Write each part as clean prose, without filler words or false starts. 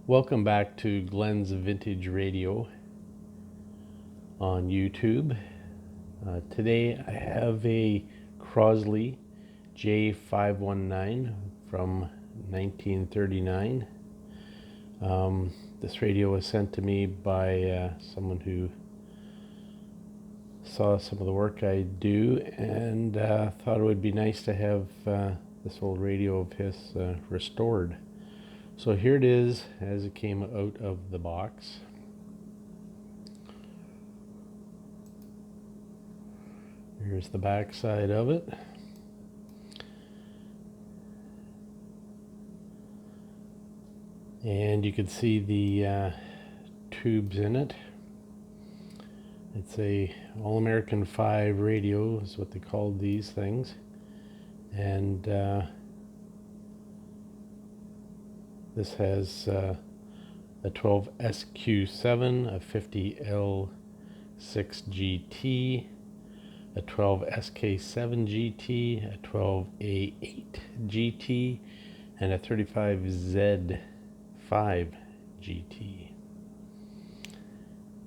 Welcome back to Glenn's Vintage Radio on YouTube. Today I have a Crosley J519 from 1939. This radio was sent to me by someone who saw some of the work I do and thought it would be nice to have this old radio of his restored. So here it is as it came out of the box. Here's the back side of it. And you can see the tubes in it. It's a All-American 5 radio is what they called these things. And this has a 12SQ7, a 50L6 GT, a 12SK7 GT, a 12A8 GT, and a 35Z5 GT.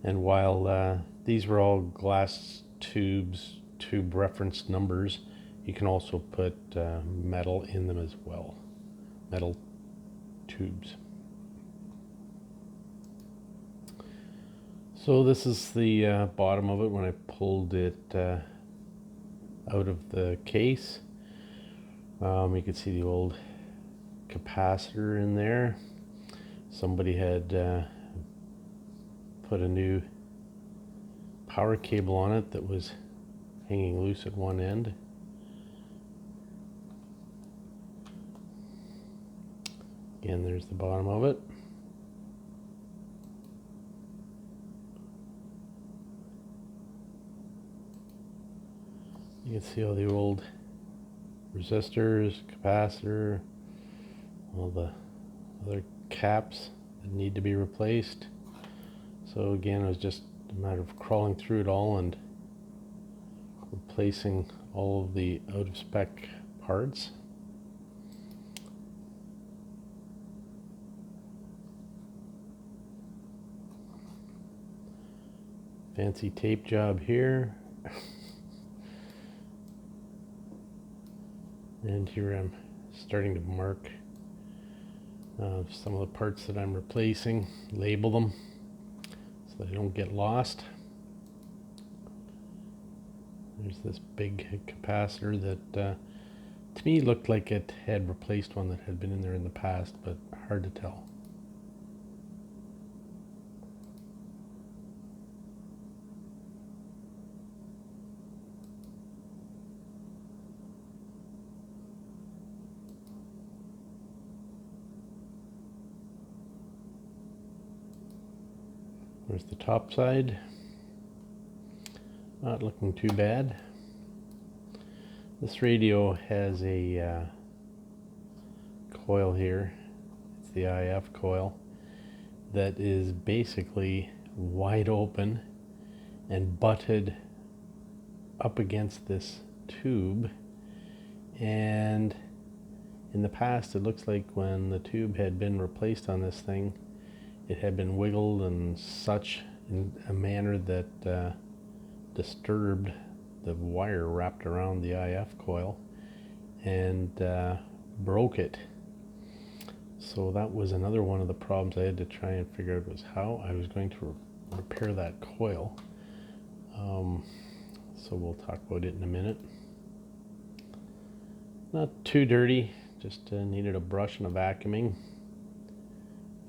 And while these were all glass tubes, tube reference numbers, you can also put metal in them as well, metal tubes. So this is the bottom of it when I pulled it out of the case. You can see the old capacitor in there. Somebody had put a new power cable on it that was hanging loose at one end. Again, there's the bottom of it. You can see all the old resistors, capacitor, all the other caps that need to be replaced. So again, it was just a matter of crawling through it all and replacing all of the out of spec parts. Fancy tape job here. And here I'm starting to mark some of the parts that I'm replacing, label them so they don't get lost. There's this big capacitor that to me looked like it had replaced one that had been in there in the past, but hard to tell. There's the top side. Not looking too bad. This radio has a coil here. It's the IF coil that is basically wide open and butted up against this tube. And in the past, it looks like when the tube had been replaced on this thing, it had been wiggled and such in a manner that disturbed the wire wrapped around the IF coil and broke it. So that was another one of the problems I had to try and figure out, was how I was going to repair that coil. So we'll talk about it in a minute. Not too dirty, just needed a brush and a vacuuming.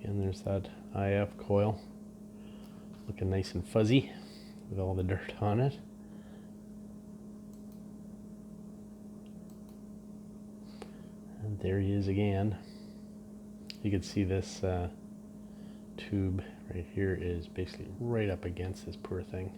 And there's that IF coil looking nice and fuzzy with all the dirt on it. And there he is again. You can see this tube right here is basically right up against this poor thing.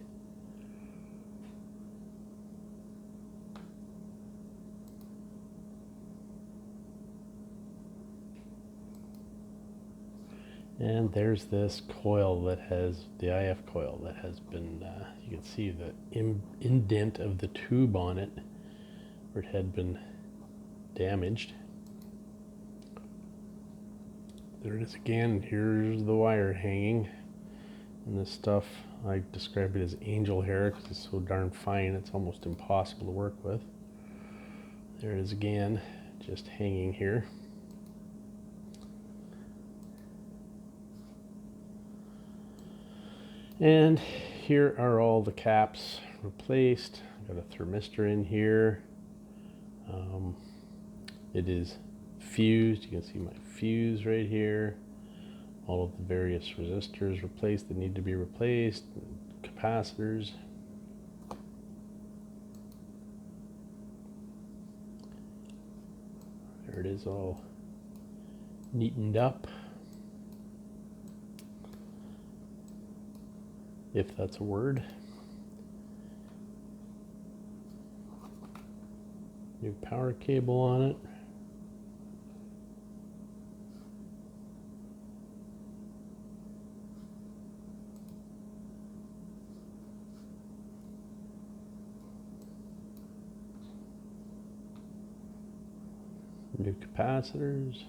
And there's this coil that has, the IF coil that has been, you can see the indent of the tube on it where it had been damaged. There it is again. Here's the wire hanging. And this stuff, I describe it as angel hair because it's so darn fine, it's almost impossible to work with. There it is again, just hanging here. And here are all the caps replaced. I've got a thermistor in here. It is fused. You can see my fuse right here. All of the various resistors replaced that need to be replaced, capacitors. There it is, all neatened up, if that's a word. New power cable on it. New capacitors.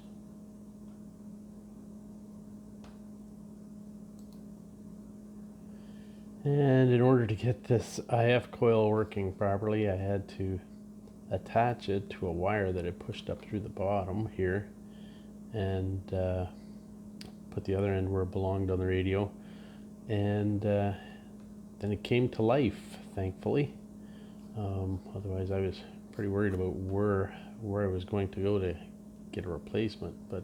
And in order to get this IF coil working properly, I had to attach it to a wire that I pushed up through the bottom here, and put the other end where it belonged on the radio. And then it came to life, thankfully. Otherwise I was pretty worried about where I was going to go to get a replacement, but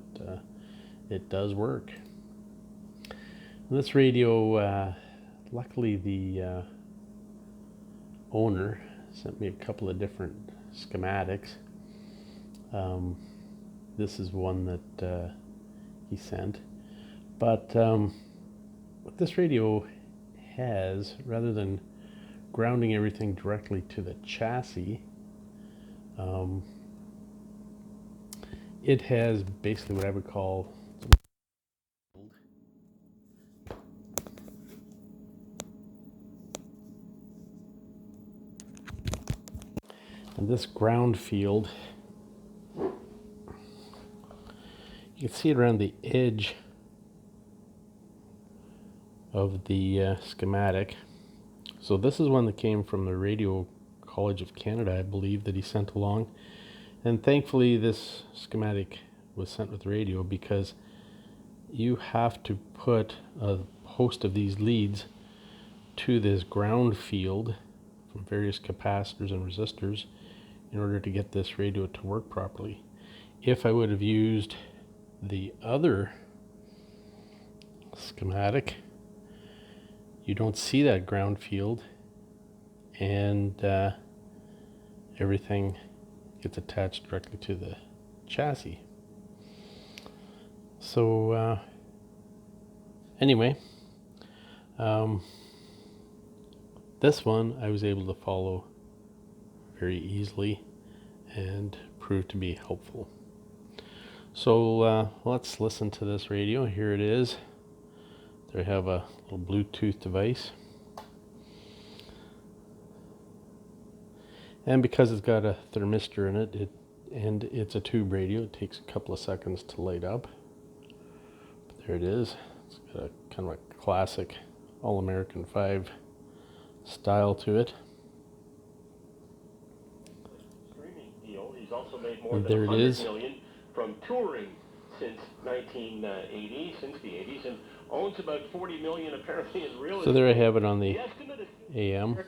it does work. And this radio, luckily the owner sent me a couple of different schematics. This is one that he sent, but what this radio has, rather than grounding everything directly to the chassis, it has basically what I would call and this ground field. You can see it around the edge of the schematic. So this is one that came from the Radio College of Canada, I believe, that he sent along. And thankfully this schematic was sent with radio, because you have to put a host of these leads to this ground field from various capacitors and resistors in order to get this radio to work properly. If I would have used the other schematic, you don't see that ground field, and everything gets attached directly to the chassis. So anyway, this one I was able to follow very easily and proved to be helpful. So let's listen to this radio. Here it is. There I have a little Bluetooth device. And because it's got a thermistor in it, and it's a tube radio, it takes a couple of seconds to light up. But there it is. It's got a kind of a classic All-American 5 style to it. He's also made more than $100 million from touring since 1980, since the 80s, and owns about $40 million apparently in real estate. So there I have it on the AM.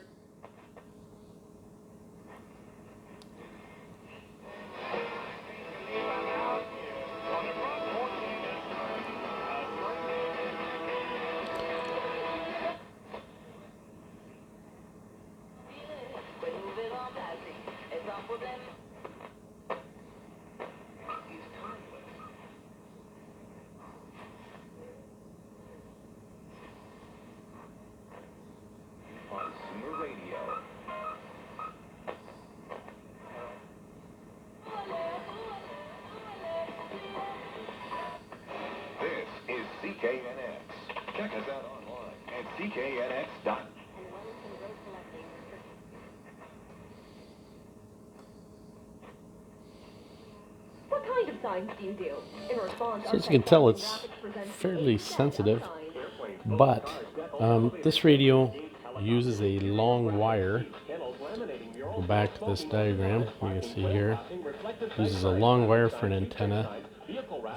CKNX. Check us out online at cknx.com. What kind of So as you can tell, it's fairly sensitive, but this radio uses a long wire. Go back to this diagram, you can see here, uses a long wire for an antenna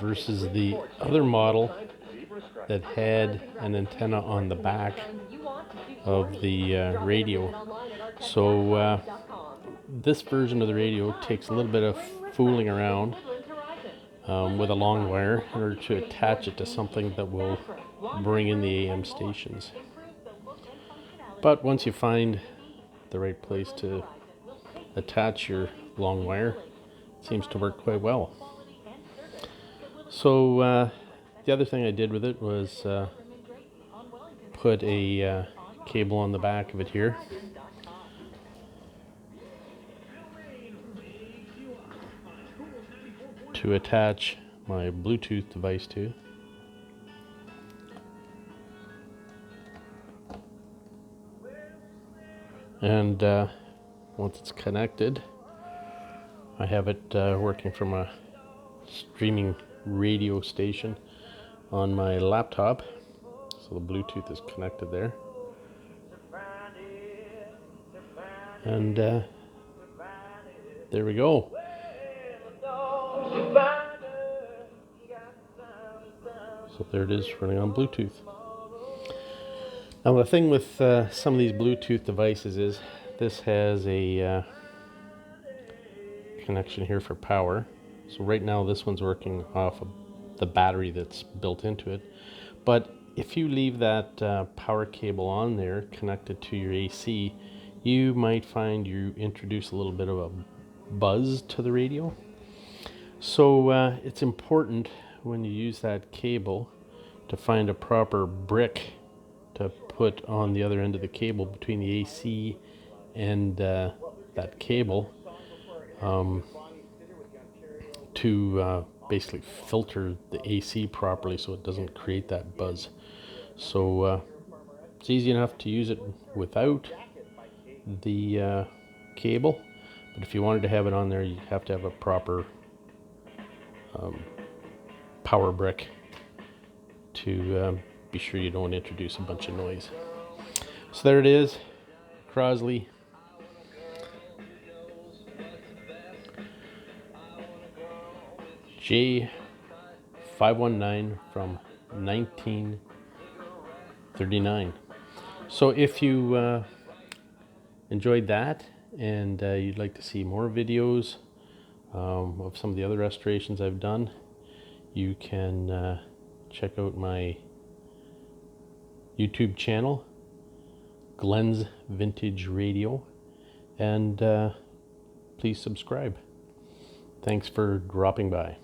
versus the other model that had an antenna on the back of the radio. So this version of the radio takes a little bit of fooling around with a long wire in order to attach it to something that will bring in the AM stations. But once you find the right place to attach your long wire, it seems to work quite well. So the other thing I did with it was put a cable on the back of it here. To attach my Bluetooth device to. And once it's connected, I have it working from a streaming radio station on my laptop. So the Bluetooth is connected there. And there we go. So there it is running on Bluetooth. Now the thing with some of these Bluetooth devices is this has a connection here for power. So right now this one's working off of the battery that's built into it. But if you leave that power cable on there connected to your AC, you might find you introduce a little bit of a buzz to the radio. So it's important when you use that cable to find a proper brick to put on the other end of the cable between the AC and that cable to basically filter the AC properly so it doesn't create that buzz. So it's easy enough to use it without the cable, but if you wanted to have it on there, you have to have a proper power brick to be sure you don't introduce a bunch of noise. So there it is, Crosley J519 from 1939. So if you enjoyed that and you'd like to see more videos of some of the other restorations I've done, you can check out my YouTube channel, Glenn's Vintage Radio, and please subscribe. Thanks for dropping by.